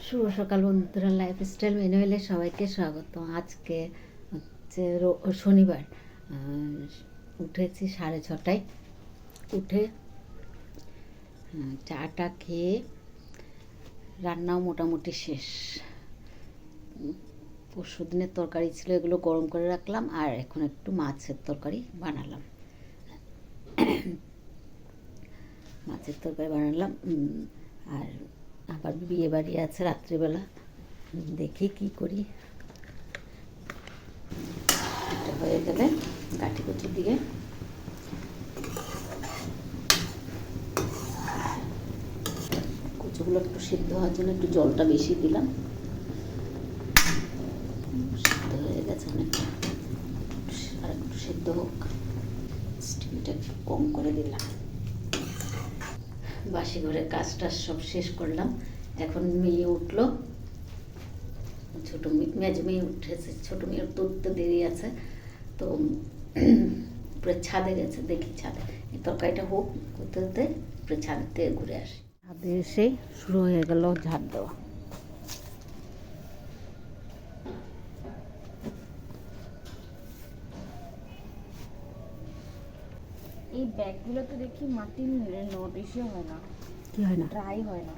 শুভ সকাল বন্ধুরা, লাইফস্টাইল ম্যানুয়ালে সবাইকে স্বাগত। আজকে হচ্ছে শনিবার। উঠেছি 6:30টায়। উঠে চাটা খেয়ে রান্নাও মোটামুটি শেষ। পরশু দিনের তরকারি ছিল, এগুলো গরম করে রাখলাম, আর এখন একটু মাছের তরকারি বানালাম। আর আবার বিয়ে বাড়ি আছে রাত্রিবেলা, দেখি কি করি। এটা হয়ে গেলে কাঠি কুচি দিয়ে কুচুগুলো একটু সিদ্ধ হওয়ার জন্য একটু জলটা বেশি দিলাম। সিদ্ধ হয়ে গেছে অনেকটা, আর একটু সিদ্ধ হোক। স্টিমটা একটু কম করে দিলাম। বাসি ঘরের কাজটা সব শেষ করলাম। এখন মেয়ে উঠলো, ছোটো মেজ মেয়ে উঠেছে। ছোটো মেয়ের তো উঠতে দেরি আছে, তো উপরে ছাদে গেছে। দেখি ছাদে এই তরকারিটা হোক, করতে করতে উপরে ছাদের থেকে ঘুরে আসি। ছাদে এসেই শুরু হয়ে গেল ঝাড় দেওয়া। এই ব্যাগগুলোতে দেখি মাটির বেশি হয় না। কি হয় না? ড্রাই হয় না,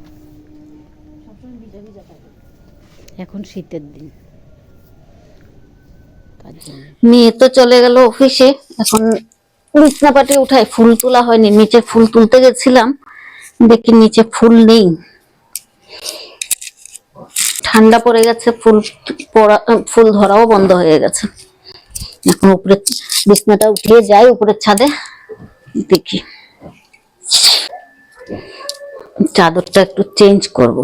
সবসময় ভিজা ভিজা থাকে। এখন শীতের দিন, মেয়ে তো চলে গেল অফিসে। এখন বিছনাপাটি উঠাই, ফুল তোলা হয়নি। নিচে ফুল তুলতে গেছিলাম, দেখি নিচে ফুল নেই, ঠান্ডা পড়ে গেছে, ফুল ধরাও বন্ধ হয়ে গেছে। এখন উপরে বিছনাটা উঠিয়ে যাই উপরের ছাদে, দেখি চাদরটা একটু চেঞ্জ করব।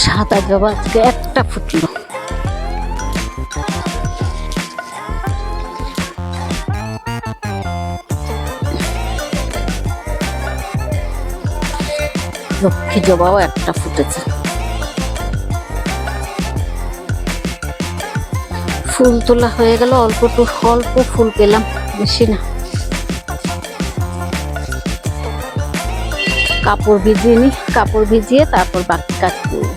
সাদা জবা আজকে একটা ফুটলো। লক্ষ্মী জবাও একটা ফুটেছে। ফুল তোলা হয়ে গেল, অল্প ফুল পেলাম, বেশি না। কাপড় ভিজিয়ে নি, কাপড় ভিজিয়ে তারপর বাকি কাজ করব।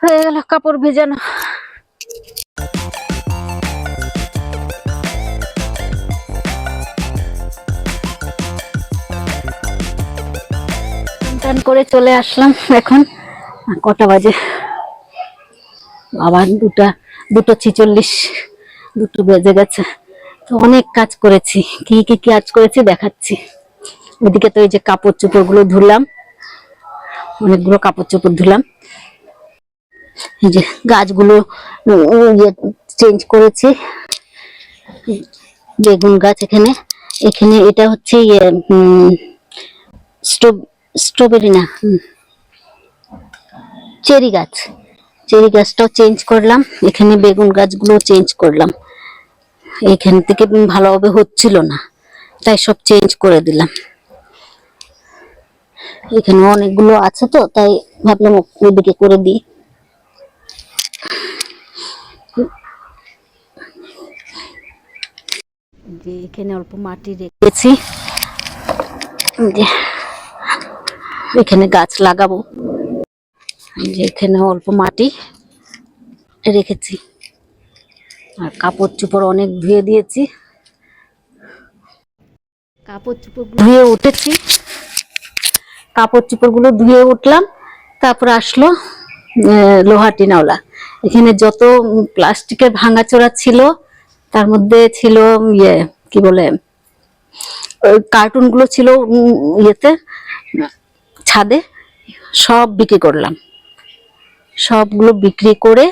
হয়ে গেল কাপড় ভেজানো। টান করে চলে আসলাম। এখন কটা বাজে? আবার 2:46, 2 বেজে গেছে। তো অনেক কাজ করেছি। কি কি কাজ করেছি দেখাচ্ছি। ওদিকে তো এই যে কাপড় চোপড় গুলো ধুলাম, অনেকগুলো কাপড় চোপড় ধুলাম। এই যে গাছগুলো চেঞ্জ করেছি। বেগুন গাছ এখানে, এটা হচ্ছে স্ট্রবেরি না, চেরি গাছ, চেরি গাছটাও চেঞ্জ করলাম, এখানে বেগুন গাছগুলো চেঞ্জ করলাম। এখান থেকে ভালোভাবে হচ্ছিল না, তাই সব চেঞ্জ করে দিলাম। এখানে অনেকগুলো আছে তো, তাই ভাবলাম ওইদিকে করে দিই। যে এখানে অল্প মাটি রেখেছি, যে এখানে গাছ লাগাবো। যে এখানে অল্প মাটি রেখেছি, আর কাপড় চোপড় অনেক ধুয়ে দিয়েছি। কাপড় চোপড় ধুয়ে উঠেছি, কাপড় চোপড় গুলো ধুয়ে উঠলাম। তারপর আসলো লোহা টিনাওয়ালা। এখানে যত প্লাস্টিকের ভাঙাচোরা ছিল, তার মধ্যে ছিল ইয়ে কি বলে, কার্টুন গুলো ছিল ইয়েতে ছাদে, সব বিক্রি করলাম। সবগুলো বিক্রি করে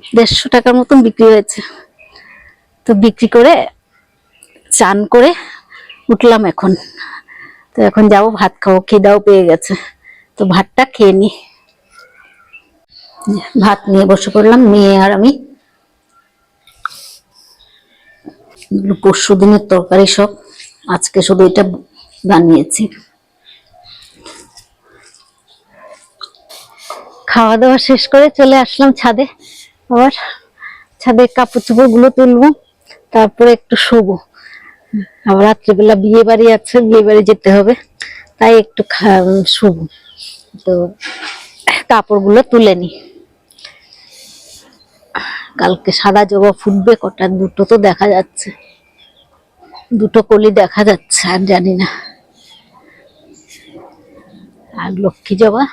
150 টাকার মতন বিক্রি হয়েছে। তো বিক্রি করে চান করে উঠলাম এখন। তো এখন যাবো ভাত খাবো, খিদাও পেয়ে গেছে, তো ভাতটা খেয়ে নি। ভাত নিয়ে বসে পড়লাম, মেয়ে আর আমি। পরশু দিনের তরকারি সব, আজকে শুধু এটা বানিয়েছি। খাওয়া দাওয়া শেষ করে চলে আসলাম ছাদে। আবার ছাদে কাপড় চোপড় গুলো তুলবো, তারপরে একটু শোবো। আবার রাত্রিবেলা বিয়ে বাড়ি আছে, বিয়ে বাড়ি যেতে হবে, তাই একটু শোবো। তো কাপড় গুলো তুলে নি। কালকে সাদা জবা ফুটবে কটা, দুটো তো দেখা যাচ্ছে, দুটো কলি দেখা যাচ্ছে, আর জানি না। আর লক্ষ্মী জবা,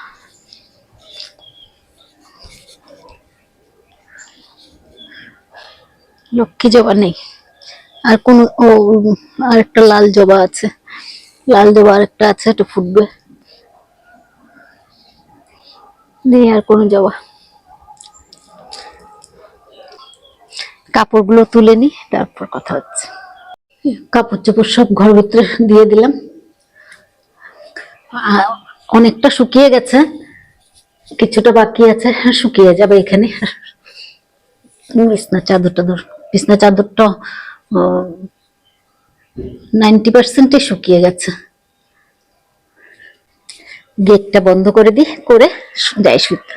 লক্ষ্মী জবা নেই। আর কোন আর একটা লাল জবা আছে, লাল জবা আর একটা আছে, এটা ফুটবে। নেই আর কোন জবা। কাপড়গুলো তুলে নি, তারপর কথা হচ্ছে। কাপড় চোপড় সব ঘর ভিতরে দিয়ে দিলাম। অনেকটা শুকিয়ে গেছে, কিছুটা বাকি আছে, শুকিয়ে যাবে এখানে। বিছনা চাদরটা বিছনা চাদরটা 90% শুকিয়ে গেছে। গেটটা বন্ধ করে দিই, করে যাই শুতে।